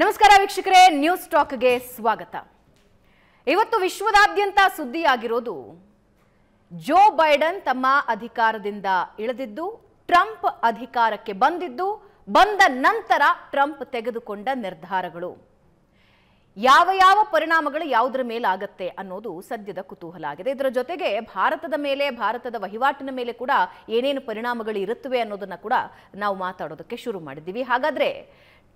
ನಮಸ್ಕಾರ ವೀಕ್ಷಕರೇ, ನ್ಯೂಸ್ ಟಾಕ್ಗೆ ಸ್ವಾಗತ. ಇವತ್ತು ವಿಶ್ವದಾದ್ಯಂತ ಸುದ್ದಿಯಾಗಿರೋದು ಜೋ ಬೈಡನ್ ತಮ್ಮ ಅಧಿಕಾರದಿಂದ ಇಳಿದಿದ್ದು, ಟ್ರಂಪ್ ಅಧಿಕಾರಕ್ಕೆ ಬಂದ ನಂತರ ಟ್ರಂಪ್ ತೆಗೆದುಕೊಂಡ ನಿರ್ಧಾರಗಳು, ಯಾವ ಪರಿಣಾಮಗಳು ಯಾವುದರ ಮೇಲೆ ಆಗುತ್ತೆ ಅನ್ನೋದು ಸದ್ಯದ ಕುತೂಹಲ ಆಗಿದೆ. ಇದರ ಜೊತೆಗೆ ಭಾರತದ ಮೇಲೆ, ಭಾರತದ ವಹಿವಾಟಿನ ಮೇಲೆ ಕೂಡ ಏನೇನು ಪರಿಣಾಮಗಳು ಇರುತ್ತವೆ ಅನ್ನೋದನ್ನ ಕೂಡ ನಾವು ಮಾತಾಡೋದಕ್ಕೆ ಶುರು ಮಾಡಿದ್ದೀವಿ. ಹಾಗಾದ್ರೆ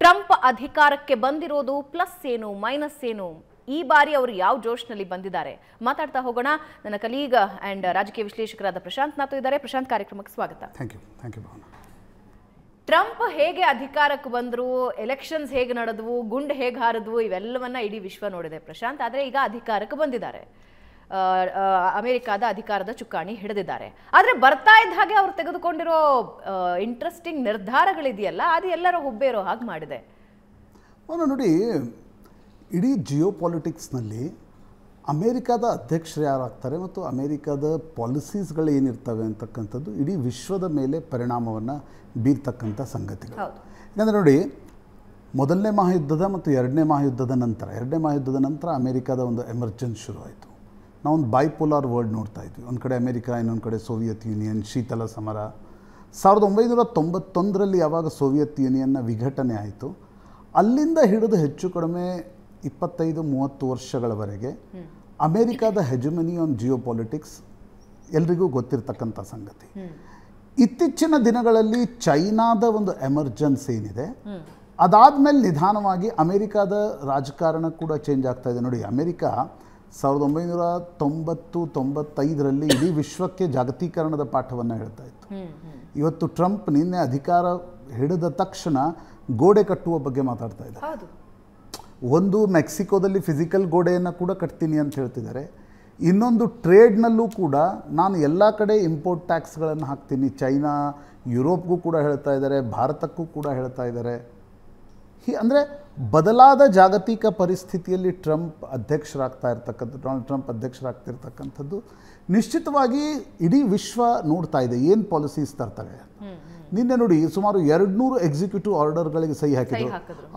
ಟ್ರಂಪ್ ಅಧಿಕಾರಕ್ಕೆ ಬಂದಿರೋದು ಪ್ಲಸ್ ಏನು, ಮೈನಸ್ ಏನು, ಈ ಬಾರಿ ಅವರು ಯಾವ ಜೋಶ್ನಲ್ಲಿ ಬಂದಿದ್ದಾರೆ ಮಾತಾಡ್ತಾ ಹೋಗೋಣ. ನನ್ನ ಕಲೀಗ್ ಅಂಡ್ ರಾಜಕೀಯ ವಿಶ್ಲೇಷಕರಾದ ಪ್ರಶಾಂತ್ ನಾಥ್ ಇದ್ದಾರೆ. ಪ್ರಶಾಂತ್, ಕಾರ್ಯಕ್ರಮಕ್ಕೆ ಸ್ವಾಗತ. Thank you Bhavana. ಟ್ರಂಪ್ ಹೇಗೆ ಅಧಿಕಾರಕ್ಕೆ ಬಂದರು, ಎಲೆಕ್ಷನ್ಸ್ ಹೇಗೆ ನಡೆದವು, ಗುಂಡು ಹೇಗೆ ಹಾರಿದ್ವು, ಇವೆಲ್ಲವನ್ನ ಇಡೀ ವಿಶ್ವ ನೋಡಿದೆ ಪ್ರಶಾಂತ್. ಆದರೆ ಈಗ ಅಧಿಕಾರಕ್ಕೆ ಬಂದಿದ್ದಾರೆ, ಅಮೆರಿಕಾದ ಅಧಿಕಾರದ ಚುಕ್ಕಾಣಿ ಹಿಡಿದಿದ್ದಾರೆ. ಆದರೆ ಬರ್ತಾ ಇದ್ದ ಹಾಗೆ ಅವರು ತೆಗೆದುಕೊಂಡಿರೋ ಇಂಟ್ರೆಸ್ಟಿಂಗ್ ನಿರ್ಧಾರಗಳಿದೆಯಲ್ಲ, ಅದು ಎಲ್ಲರ ಹುಬ್ಬೇರೋ ಹಾಗೆ ಮಾಡಿದೆ. ನೋಡಿ, ಇಡೀ ಜಿಯೋ ಪಾಲಿಟಿಕ್ಸ್ನಲ್ಲಿ ಅಮೇರಿಕಾದ ಅಧ್ಯಕ್ಷರು ಯಾರಾಗ್ತಾರೆ ಮತ್ತು ಅಮೇರಿಕಾದ ಪಾಲಿಸೀಸ್ಗಳು ಏನಿರ್ತವೆ ಅಂತಕ್ಕಂಥದ್ದು ಇಡೀ ವಿಶ್ವದ ಮೇಲೆ ಪರಿಣಾಮವನ್ನು ಬೀರ್ತಕ್ಕಂಥ ಸಂಗತಿಗಳು. ಯಾಕಂದರೆ ನೋಡಿ, ಮೊದಲನೇ ಮಹಾಯುದ್ಧದ ಮತ್ತು ಎರಡನೇ ಮಹಾಯುದ್ಧದ ನಂತರ ಅಮೇರಿಕಾದ ಒಂದು ಎಮರ್ಜೆನ್ಸ್ ಶುರುವಾಯಿತು. ನಾವೊಂದು ಬೈಪೋಲಾರ್ ವರ್ಲ್ಡ್ ನೋಡ್ತಾ ಇದ್ವಿ. ಒಂದು ಕಡೆ ಅಮೇರಿಕಾ, ಇನ್ನೊಂದು ಕಡೆ ಸೋವಿಯತ್ ಯೂನಿಯನ್, ಶೀತಲ ಸಮರ. 1991ರಲ್ಲಿ ಯಾವಾಗ ಸೋವಿಯತ್ ಯೂನಿಯನ್ನ ವಿಘಟನೆ ಆಯಿತು, ಅಲ್ಲಿಂದ ಹಿಡಿದು ಹೆಚ್ಚು ಕಡಿಮೆ 25-30 ವರ್ಷಗಳವರೆಗೆ ಅಮೇರಿಕಾದ ಹೆಜಮನಿ ಆನ್ ಜಿಯೋ ಪಾಲಿಟಿಕ್ಸ್ ಎಲ್ರಿಗೂ ಗೊತ್ತಿರ್ತಕ್ಕಂಥ ಸಂಗತಿ. ಇತ್ತೀಚಿನ ದಿನಗಳಲ್ಲಿ ಚೈನಾದ ಒಂದು ಎಮರ್ಜೆನ್ಸ್ ಏನಿದೆ, ಅದಾದಮೇಲೆ ನಿಧಾನವಾಗಿ ಅಮೇರಿಕಾದ ರಾಜಕಾರಣ ಕೂಡ ಚೇಂಜ್ ಆಗ್ತಾ ಇದೆ. ನೋಡಿ, ಅಮೇರಿಕಾ 1990-95ರಲ್ಲಿ ಇಡೀ ವಿಶ್ವಕ್ಕೆ ಜಾಗತೀಕರಣದ ಪಾಠವನ್ನು ಹೇಳ್ತಾ ಇತ್ತು. ಇವತ್ತು ಟ್ರಂಪ್ ನಿನ್ನೆ ಅಧಿಕಾರ ಹಿಡಿದ ತಕ್ಷಣ ಗೋಡೆ ಕಟ್ಟುವ ಬಗ್ಗೆ ಮಾತಾಡ್ತಾ ಇದ್ದಾರೆ. ಒಂದು ಮೆಕ್ಸಿಕೋದಲ್ಲಿ ಫಿಸಿಕಲ್ ಗೋಡೆಯನ್ನು ಕೂಡ ಕಟ್ತೀನಿ ಅಂತ ಹೇಳ್ತಿದ್ದಾರೆ. ಇನ್ನೊಂದು ಟ್ರೇಡ್ನಲ್ಲೂ ಕೂಡ ನಾನು ಎಲ್ಲ ಕಡೆ ಇಂಪೋರ್ಟ್ ಟ್ಯಾಕ್ಸ್ಗಳನ್ನು ಹಾಕ್ತೀನಿ, ಚೈನಾ, ಯುರೋಪ್ಗೂ ಕೂಡ ಹೇಳ್ತಾ ಇದ್ದಾರೆ, ಭಾರತಕ್ಕೂ ಕೂಡ ಹೇಳ್ತಾ ಇದ್ದಾರೆ. ಅಂದರೆ ಬದಲಾದ ಜಾಗತಿಕ ಪರಿಸ್ಥಿತಿಯಲ್ಲಿ ಡೊನಾಲ್ಡ್ ಟ್ರಂಪ್ ಅಧ್ಯಕ್ಷರಾಗ್ತಿರ್ತಕ್ಕಂಥದ್ದು ನಿಶ್ಚಿತವಾಗಿ ಇಡೀ ವಿಶ್ವ ನೋಡ್ತಾ ಇದೆ ಏನು ಪಾಲಿಸೀಸ್ ತರ್ತಾರೆ. ನಿನ್ನೆ ನೋಡಿ, ಸುಮಾರು 200 ಎಕ್ಸಿಕ್ಯೂಟಿವ್ ಆರ್ಡರ್ಗಳಿಗೆ ಸಹಿ ಹಾಕಿದ್ರು.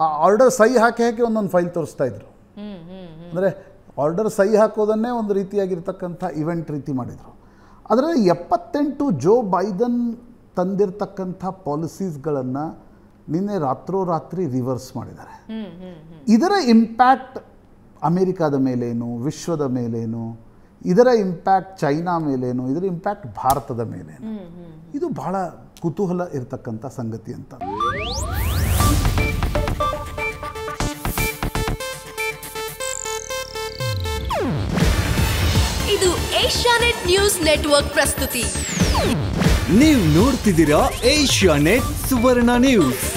ಆ ಆರ್ಡರ್ ಸಹಿ ಹಾಕಿ ಒಂದೊಂದು ಫೈಲ್ ತೋರಿಸ್ತಾ ಇದ್ರು. ಅಂದರೆ ಆರ್ಡರ್ ಸಹಿ ಹಾಕೋದನ್ನೇ ಒಂದು ರೀತಿಯಾಗಿರ್ತಕ್ಕಂಥ ಇವೆಂಟ್ ರೀತಿ ಮಾಡಿದರು. ಅದರಲ್ಲಿ 78 ಜೋ ಬೈಡನ್ ತಂದಿರತಕ್ಕಂಥ ಪಾಲಿಸೀಸ್ಗಳನ್ನು ನಿನ್ನೆ ರಾತ್ರೋರಾತ್ರಿ ರಿವರ್ಸ್ ಮಾಡಿದ್ದಾರೆ. ಇದರ ಇಂಪ್ಯಾಕ್ಟ್ ಅಮೇರಿಕಾದ ಮೇಲೇನು, ವಿಶ್ವದ ಮೇಲೇನು, ಇದರ ಇಂಪ್ಯಾಕ್ಟ್ ಚೈನಾ ಮೇಲೇನು, ಇದರ ಇಂಪ್ಯಾಕ್ಟ್ ಭಾರತದ ಮೇಲೇನು, ಇದು ಬಹಳ ಕುತೂಹಲ ಇರತಕ್ಕಂಥ ಸಂಗತಿ ಅಂತ. ಇದು ಏಷ್ಯಾನೆಟ್ ನ್ಯೂಸ್ ನೆಟ್ವರ್ಕ್ ಪ್ರಸ್ತುತಿ. ನೀವು ನೋಡ್ತಿದ್ದೀರಾ ಏಷ್ಯಾನೆಟ್ ಸುವರ್ಣ ನ್ಯೂಸ್.